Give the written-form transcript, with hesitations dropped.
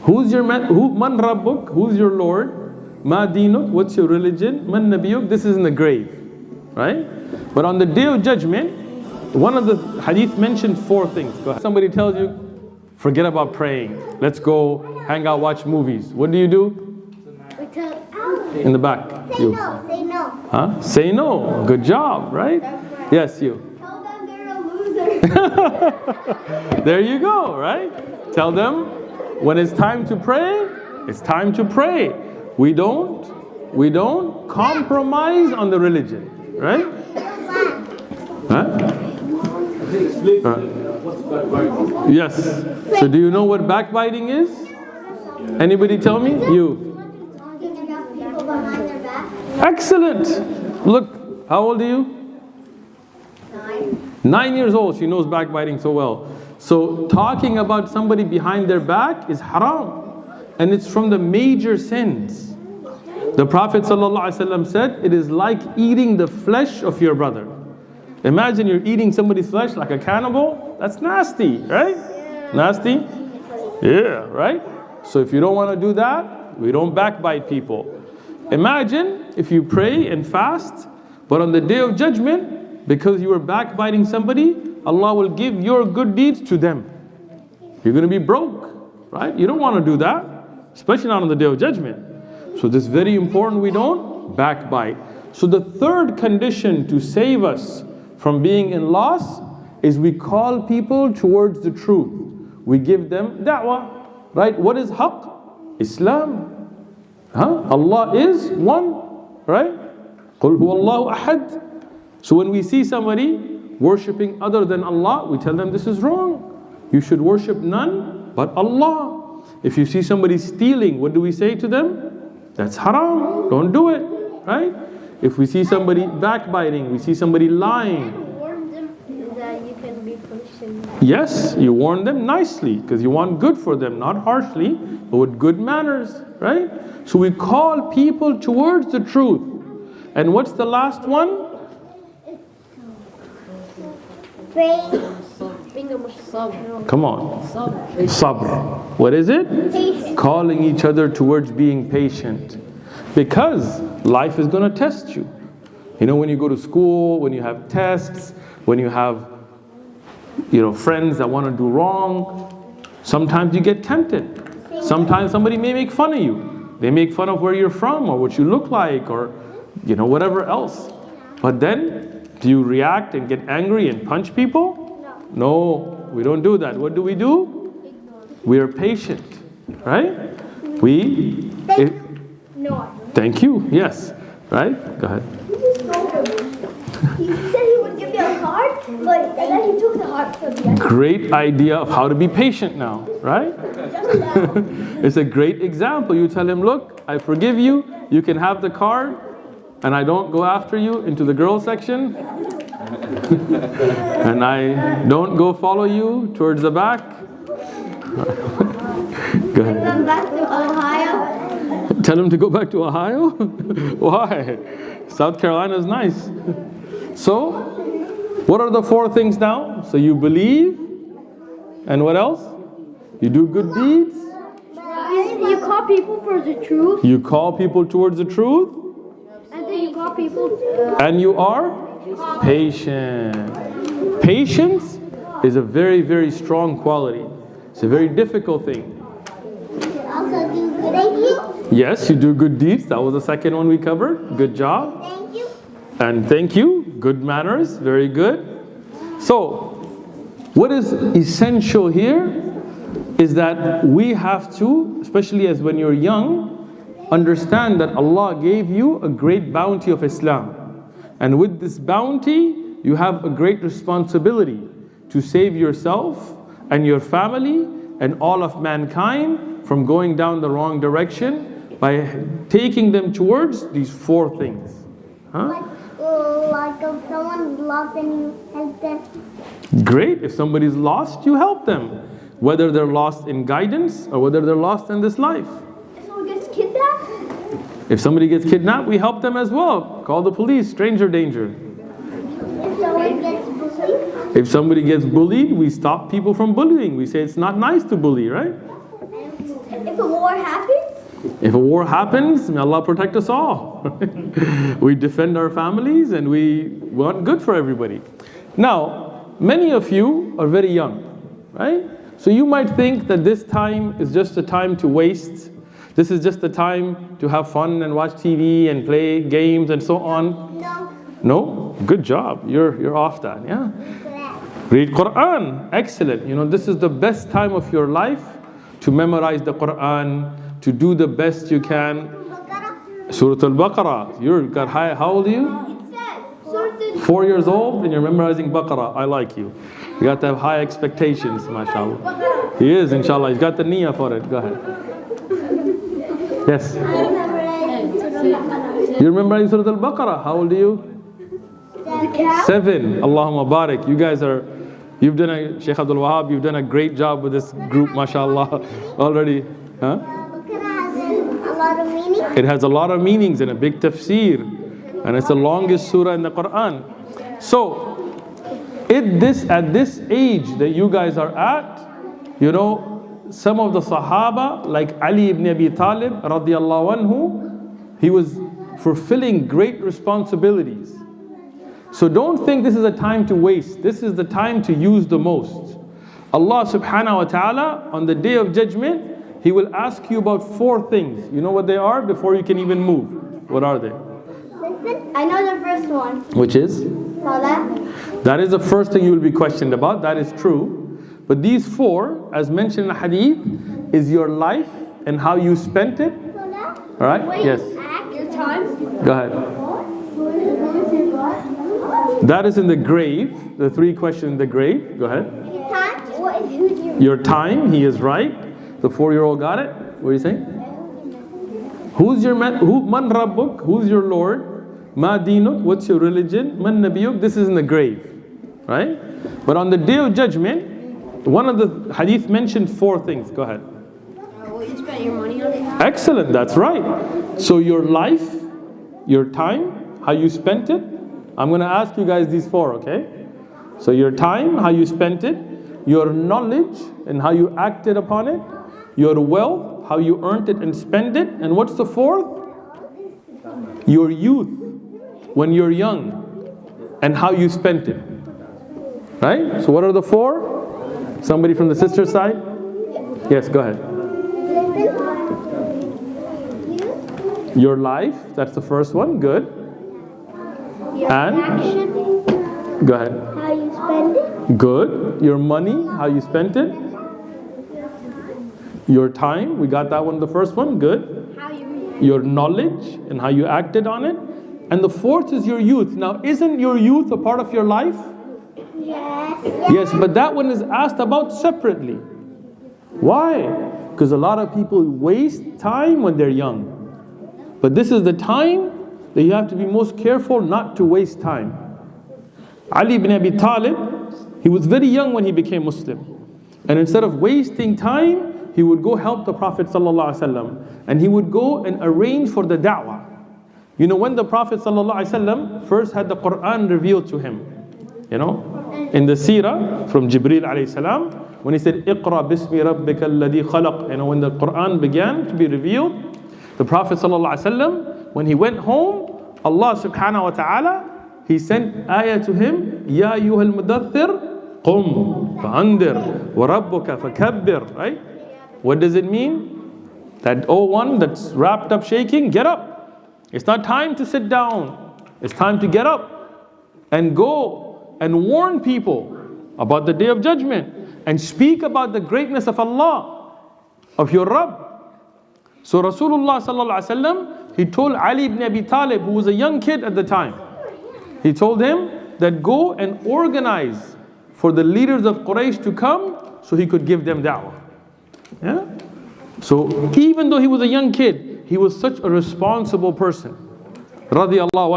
Who's your man? Man Rabbuk? Who's your Lord? Ma dinuk? What's your religion? Man nabiyuk? This is in the grave, right? But on the day of judgment, one of the hadith mentioned 4 things. Go ahead. Somebody tells you, forget about praying. Let's go hang out, watch movies. What do? We tell In the back. Say You. no, say no. Huh? Say no. Good job, right? Yes, you. Tell them they're a loser. There you go, right? Tell them when it's time to pray, it's time to pray. We don't compromise on the religion, right? Huh? Yes. So do you know what backbiting is? Anybody tell me? You. Talking about people behind their back. Excellent. Look, how old are you? 9. 9 years old. She knows backbiting so well. So talking about somebody behind their back is haram. And it's from the major sins. The Prophet ﷺ said, it is like eating the flesh of your brother. Imagine you're eating somebody's flesh like a cannibal. That's nasty, right? Nasty? Yeah, right? So if you don't want to do that, we don't backbite people. Imagine if you pray and fast, but on the day of judgment, because you were backbiting somebody, Allah will give your good deeds to them. You're going to be broke, right? You don't want to do that, especially not on the day of judgment. So this is very important, we don't backbite. So the third condition to save us from being in loss is we call people towards the truth. We give them da'wah, right? What is haqq? Islam. Allah is one, right? Qul huwallahu ahad. So when we see somebody worshipping other than Allah, we tell them this is wrong. You should worship none but Allah. If you see somebody stealing, what do we say to them? That's haram, don't do it, right? If we see somebody backbiting, we see somebody lying. Warn them that you can be punished. Yes, you warn them nicely because you want good for them, not harshly, but with good manners, right? So we call people towards the truth. And what's the last one? Praying. Come on. Sabr. What is it? Patience. Calling each other towards being patient. Because life is going to test you. You know, when you go to school, when you have tests, when you have, friends that want to do wrong, sometimes you get tempted. Sometimes somebody may make fun of you. They make fun of where you're from or what you look like or, whatever else. But then, do you react and get angry and punch people? No, we don't do that. What do? We are patient, right? Thank you, yes, right? Go ahead. He said he would give me a card, but then he took the heart from me. Great idea of how to be patient now, right? It's a great example. You tell him, look, I forgive you, you can have the card, and I don't go after you into the girl section. And I don't go follow you towards the back. Go ahead. Come back to Ohio. Tell him to go back to Ohio? Why? South Carolina is nice. So, what are the 4 things now? So you believe, and what else? You do good deeds. You call people for the truth. You call people towards the truth. And then you call people. And you are patient. Patience is a very, very strong quality. It's a very difficult thing. Also do good deeds. Yes, you do good deeds. That was the second one we covered. Good job. Thank you. And thank you. Good manners. Very good. So, what is essential here is that we have to, especially as when you're young, understand that Allah gave you a great bounty of Islam. And with this bounty, you have a great responsibility to save yourself and your family and all of mankind from going down the wrong direction by taking them towards these 4 things. Like if someone's lost and you help them. Great. If somebody's lost, you help them. Whether they're lost in guidance or whether they're lost in this life. If someone gets kidnapped. If somebody gets kidnapped, we help them as well. Call the police, stranger danger. If someone gets bullied. If somebody gets bullied, we stop people from bullying. We say it's not nice to bully, right? If a war happens? If a war happens, may Allah protect us all. We defend our families and we want good for everybody. Now, many of you are very young, right? So you might think that this time is just a time to waste. This is just a time to have fun and watch TV and play games and so on. No. No? Good job. You're off that, yeah? Read Quran. Excellent. You know, this is the best time of your life to memorize the Quran, to do the best you can. Surah Al-Baqarah. You've got high, how old are you? 4 years old and you're memorizing Baqarah. I like you. You got to have high expectations, mashallah. He is, inshallah. He's got the niyyah for it. Go ahead. Yes. You're memorizing Surah Al-Baqarah. How old are you? 7. Allahumma barik. You guys are, Shaykh Abdul Wahab, you've done a great job with this group, mashallah, already. Huh? It has a lot of meanings and a big tafsir. And it's the longest surah in the Quran. So, at this age that you guys are at, you know, some of the Sahaba, like Ali ibn Abi Talib, radiallahu anhu, he was fulfilling great responsibilities. So don't think this is a time to waste. This is the time to use the most. Allah subhanahu wa ta'ala, on the day of judgment, He will ask you about 4 things. You know what they are before you can even move? What are they? I know the first one. Which is? Salah. That is the first thing you will be questioned about. That is true. But these 4, as mentioned in the hadith, is your life and how you spent it. Alright? Wait, Yes. your time. Go ahead. That is in the grave. The 3 questions in the grave. Go ahead. Your time. What is who's Your time, he is right. The 4-year-old got it. What are you saying? Who's your man? Man Rabbuk? Who's your Lord? Ma dinuk? What's your religion? Man nabiyuk? This is in the grave, right? But on the day of judgment, one of the hadith mentioned 4 things. Go ahead. What you spent your money on? Excellent. That's right. So your life, your time, how you spent it. I'm going to ask you guys these 4, okay? So your time, how you spent it, your knowledge and how you acted upon it, your wealth, how you earned it and spent it, and what's the 4th? Your youth, when you're young, and how you spent it. Right? So what are the 4? Somebody from the sister side? Yes, go ahead. Your life, that's the first one, good. And? Go ahead. How you spend it? Good. Your money, how you spent it. Your time, we got that one, the first one, good. How you Your knowledge and how you acted on it. And the 4th is your youth. Now, isn't your youth a part of your life? Yes. Yes, but that one is asked about separately. Why? Because a lot of people waste time when they're young. But this is the time that you have to be most careful not to waste time. Ali ibn Abi Talib, he was very young when he became Muslim. And instead of wasting time, he would go help the Prophet ﷺ, and he would go and arrange for the da'wah. You know, when the Prophet ﷺ first had the Quran revealed to him, you know, in the seerah from Jibreel alayhi salam, when he said, "Iqra bismi rabbika alladhi khalaq," you know, when the Quran began to be revealed, the Prophet ﷺ, when he went home, Allah subhanahu wa ta'ala, He sent ayah to him, "Ya ayyuhal mudaththir, qum fa'andir, wa rabbuka fakabbir," right? What does it mean? That one that's wrapped up shaking, get up. It's not time to sit down. It's time to get up and go and warn people about the day of judgment and speak about the greatness of Allah, of your Rabb. So Rasulullah sallallahu alaihi wasallam, he told Ali ibn Abi Talib, who was a young kid at the time, he told him that go and organize for the leaders of Quraysh to come so he could give them da'wah. Yeah? So even though he was a young kid, he was such a responsible person. Radiyallahu